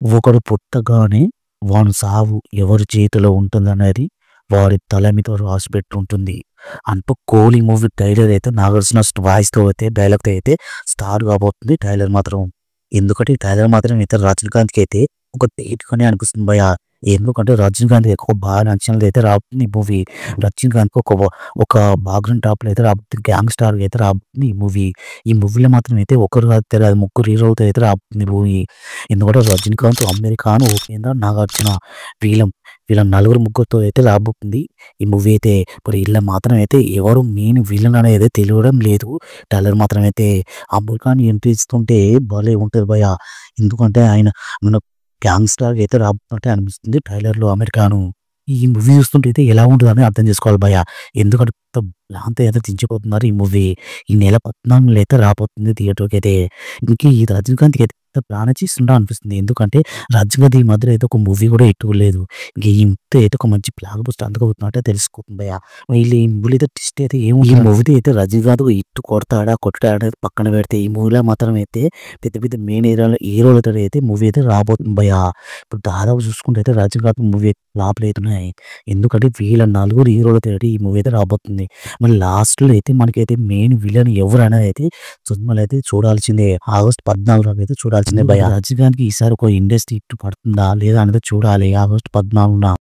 ఒకడు పుట్టగానే వాని సావు ఎవరి చేతిలో ఉంటుందనేది వాడి తల మీద రాసిపెట్టుంటుంది. అంటూ 'కోలి' మూవీ ట్రైలర్ అయితే నాగార్జున వాయిస్‌తో అయితే డైలాగ్‌తో అయితే స్టార్ట్ కాబోతుంది ట్రైలర్ మాత్రం. ఎందుకంటే ఈ ట్రైలర్ మాత్రం అయితే రజనీకాంత్‌కి అయితే ఒక ధీటుగానే అనిపిస్తుంది భయ్యా. ఎందుకంటే రజనీకాంత్ ఎక్కువ బాగా నచ్చినది అయితే రాబోతుంది ఈ మూవీ. రజనీకాంత్‌కి ఒక బ్యాక్‌గ్రౌండ్ టాప్‌లో అయితే రాబోతుంది. గ్యాంగ్ స్టార్‌గా అయితే రాబోతుంది ఈ మూవీ. ఈ మూవీలో మాత్రం అయితే ఒకరు కాదు తెలియదు ముగ్గురు హీరోలతో అయితే రాబోతుంది ఈ మూవీ. ఎందుకంటే రజనీకాంత్, అమీర్ ఖాన్, ఉపేంద్ర, నాగార్జున వీళ్ళ వీళ్ళ నలుగురు ముగ్గురితో అయితే రాబోతుంది ఈ మూవీ అయితే. ఇప్పుడు ఈళ్ళ మాత్రం అయితే ఎవరు మెయిన్ విలన్ అనేది తెలియడం లేదు. ట్రైలర్ మాత్రం అయితే అమీర్ ఖాన్ ఎంట్రీ ఇస్తుంటే భలే ఉంటది భయ్యా. ఎందుకంటే ఆయన మన గ్యాంగ్‌స్టర్‌గా అయితే రాబోతున్నట్టే అనిపిస్తుంది ట్రైలర్‌లో అమీర్ ఖాను. ఈ మూవీ చూస్తుంటే అయితే ఎలా ఉంటదని అర్థం చేసుకోవాలి భయ్యా. ఎందుకంటే మొత్తం ప్లాన్‌తో అయితే దించిపోతున్నారు ఈ మూవీ. ఈ నెల 14లో అయితే రాబోతుంది థియేటర్‌కైతే. ఇంక ఈ రజనీకాంత్‌కి అయితే పెద్ద ప్లాన్ చేస్తుండా అనిపిస్తుంది. ఎందుకంటే రజనీకాంత్ ఈ మధ్యలో అయితే ఒక మూవీ కూడా ఎట్టుకోలేదు. ఇంక ఈ మూవీతో అయితే ఒక మంచి బ్లాక్ బస్టర్ అందుకోబోతున్నట్టే తెలిసిపోతుంది భయ్యా. వీళ్ళు ఈ మూవీలో అయితే ట్విస్ట్ అయితే ఈ మూవీతో అయితే రజనీకాంత్ హిట్ కొడతాడా కొట్టడా అనేది పక్కన పెడితే ఈ మూవీలో మాత్రం అయితే పెద్ద పెద్ద మెయిన్ హీరోలతో అయితే మూవీ అయితే రాబోతుంది భయ్యా. ఇప్పుడు దాదాపు చూసుకుంటే అయితే రజనీకాంత్ మూవీ ఫ్లాప్‌లు అయితున్నాయి. ఎందుకంటే వీళ్ళ నలుగురు హీరోలతో ఈ మూవీ అయితే రాబోతుంది. మరి లాస్ట్‌లో అయితే మనకైతే మెయిన్ విలన్ ఎవరనేది అయితే సినిమాలో అయితే చూడాల్సిందే. ఆగస్ట్ 14 అయితే చూడాల్సిందే భయ్యా. రజనీకాంత్‌కి ఈసారి ఒక ఇండస్ట్రీ హిట్ పడుతుందా లేదా అనేది చూడాలి ఆగస్ట్ 14న.